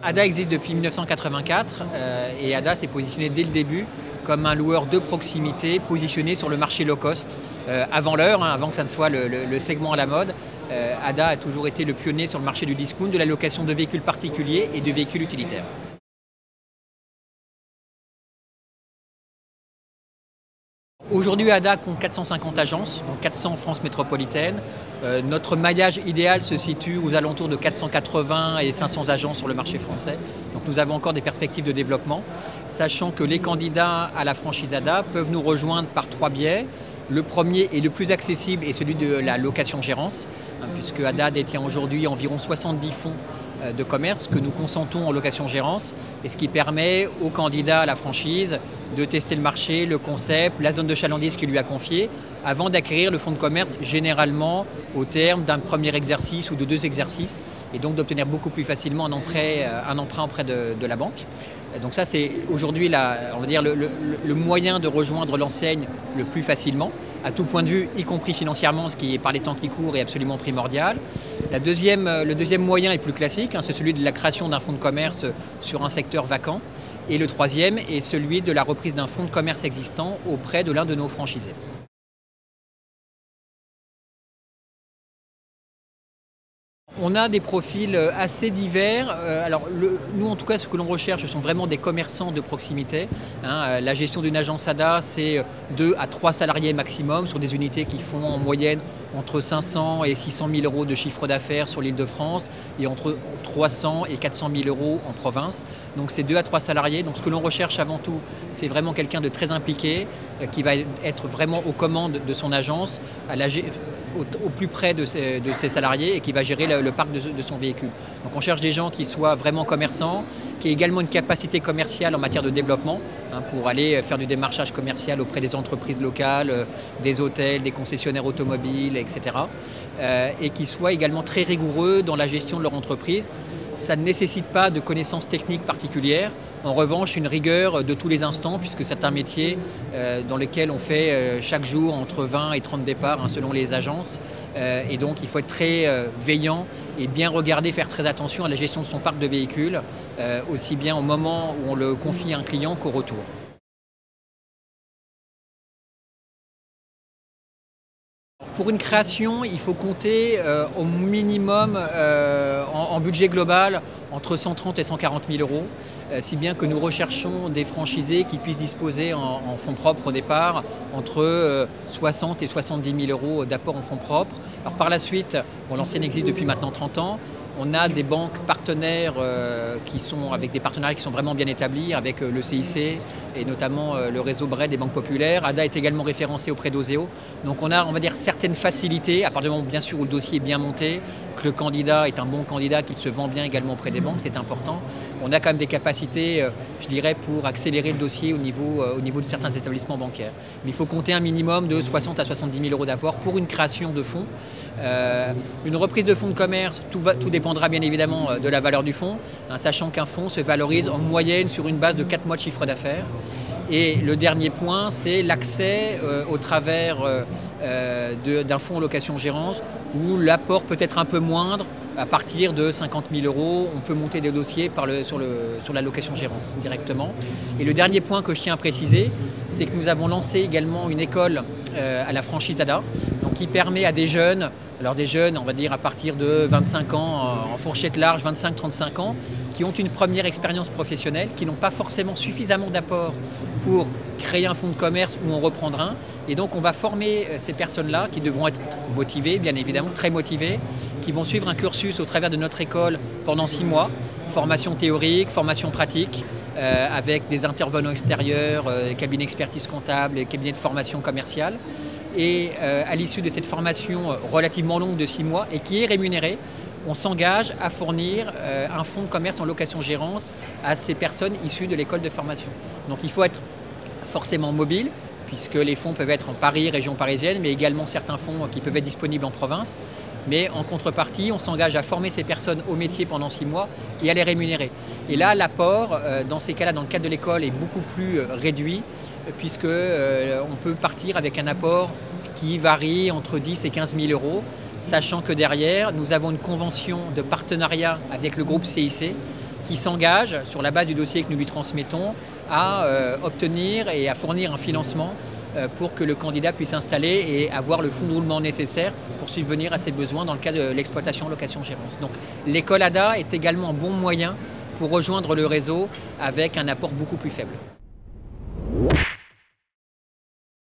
ADA existe depuis 1984 et ADA s'est positionné dès le début comme un loueur de proximité positionné sur le marché low cost. Avant l'heure, avant que ça ne soit le segment à la mode, ADA a toujours été le pionnier sur le marché du discount, de la location de véhicules particuliers et de véhicules utilitaires. Aujourd'hui, ADA compte 450 agences, donc 400 en France métropolitaine. Notre maillage idéal se situe aux alentours de 480 et 500 agences sur le marché français. Donc nous avons encore des perspectives de développement, sachant que les candidats à la franchise ADA peuvent nous rejoindre par 3 biais. Le premier et le plus accessible est celui de la location-gérance, puisque ADA détient aujourd'hui environ 70 fonds de commerce que nous consentons en location-gérance, et ce qui permet aux candidats à la franchise de tester le marché, le concept, la zone de chalandise qu'il lui a confiée, avant d'acquérir le fonds de commerce, généralement au terme d'un premier exercice ou de 2 exercices, et donc d'obtenir beaucoup plus facilement un emprunt auprès de la banque. Donc ça, c'est aujourd'hui on va dire le moyen de rejoindre l'enseigne le plus facilement, à tout point de vue, y compris financièrement, ce qui, par les temps qui courent, est absolument primordial. Le deuxième moyen est plus classique, c'est celui de la création d'un fonds de commerce sur un secteur vacant. Et le troisième est celui de la reprise d'un fonds de commerce existant auprès de l'un de nos franchisés. On a des profils assez divers. Nous, en tout cas, ce que l'on recherche, ce sont vraiment des commerçants de proximité. La gestion d'une agence ADA, c'est 2 à 3 salariés maximum sur des unités qui font en moyenne entre 500 et 600 000 euros de chiffre d'affaires sur l'Île-de-France et entre 300 et 400 000 euros en province. Donc c'est 2 à 3 salariés. Donc ce que l'on recherche avant tout, c'est vraiment quelqu'un de très impliqué, qui va être vraiment aux commandes de son agence, au plus près de ses salariés, et qui va gérer le parc de son véhicule. Donc on cherche des gens qui soient vraiment commerçants, qui aient également une capacité commerciale en matière de développement, pour aller faire du démarchage commercial auprès des entreprises locales, des hôtels, des concessionnaires automobiles, etc. Et qui soient également très rigoureux dans la gestion de leur entreprise. Ça ne nécessite pas de connaissances techniques particulières. En revanche, une rigueur de tous les instants, puisque c'est un métier dans lequel on fait chaque jour entre 20 et 30 départs, selon les agences. Et donc, il faut être très veillant et bien regarder, faire très attention à la gestion de son parc de véhicules, aussi bien au moment où on le confie à un client qu'au retour. Pour une création, il faut compter au minimum en budget global entre 130 et 140 000 euros, si bien que nous recherchons des franchisés qui puissent disposer en fonds propres au départ entre 60 et 70 000 euros d'apport en fonds propres. Alors par la suite, l'enseigne existe depuis maintenant 30 ans. On a des banques partenaires avec des partenariats qui sont vraiment bien établis, avec le CIC et notamment le réseau BRED des banques populaires. ADA est également référencé auprès d'Oseo. Donc on a, on va dire, certaines facilités, à partir du moment bien sûr où le dossier est bien monté, que le candidat est un bon candidat, qu'il se vend bien également auprès des banques, c'est important. On a quand même des capacités, je dirais, pour accélérer le dossier au niveau de certains établissements bancaires. Mais il faut compter un minimum de 60 à 70 000 euros d'apport pour une création de fonds. Une reprise de fonds de commerce, tout dépendra bien évidemment de la valeur du fonds, sachant qu'un fonds se valorise en moyenne sur une base de 4 mois de chiffre d'affaires. Et le dernier point, c'est l'accès au travers d'un fonds en location-gérance où l'apport peut être un peu moindre. À partir de 50 000 euros, on peut monter des dossiers sur la location-gérance directement. Et le dernier point que je tiens à préciser, c'est que nous avons lancé également une école à la franchise ADA, donc qui permet à des jeunes, on va dire à partir de 25 ans, en fourchette large, 25-35 ans, qui ont une première expérience professionnelle, qui n'ont pas forcément suffisamment d'apport pour créer un fonds de commerce où on reprendra un. Et donc on va former ces personnes-là qui devront être motivées, bien évidemment, très motivées, qui vont suivre un cursus au travers de notre école pendant 6 mois, formation théorique, formation pratique, avec des intervenants extérieurs, cabinets d'expertise comptable, cabinets de formation commerciale. Et à l'issue de cette formation relativement longue de 6 mois et qui est rémunérée, on s'engage à fournir un fonds de commerce en location-gérance à ces personnes issues de l'école de formation. Donc il faut être forcément mobile, puisque les fonds peuvent être en Paris, région parisienne, mais également certains fonds qui peuvent être disponibles en province. Mais en contrepartie, on s'engage à former ces personnes au métier pendant 6 mois et à les rémunérer. Et là, l'apport, dans ces cas-là, dans le cadre de l'école, est beaucoup plus réduit, puisqu'on peut partir avec un apport qui varie entre 10 et 15 000 euros, sachant que derrière, nous avons une convention de partenariat avec le groupe CIC, qui s'engage, sur la base du dossier que nous lui transmettons, à obtenir et à fournir un financement pour que le candidat puisse s'installer et avoir le fonds de roulement nécessaire pour subvenir à ses besoins dans le cadre de l'exploitation location-gérance. Donc l'école ADA est également un bon moyen pour rejoindre le réseau avec un apport beaucoup plus faible.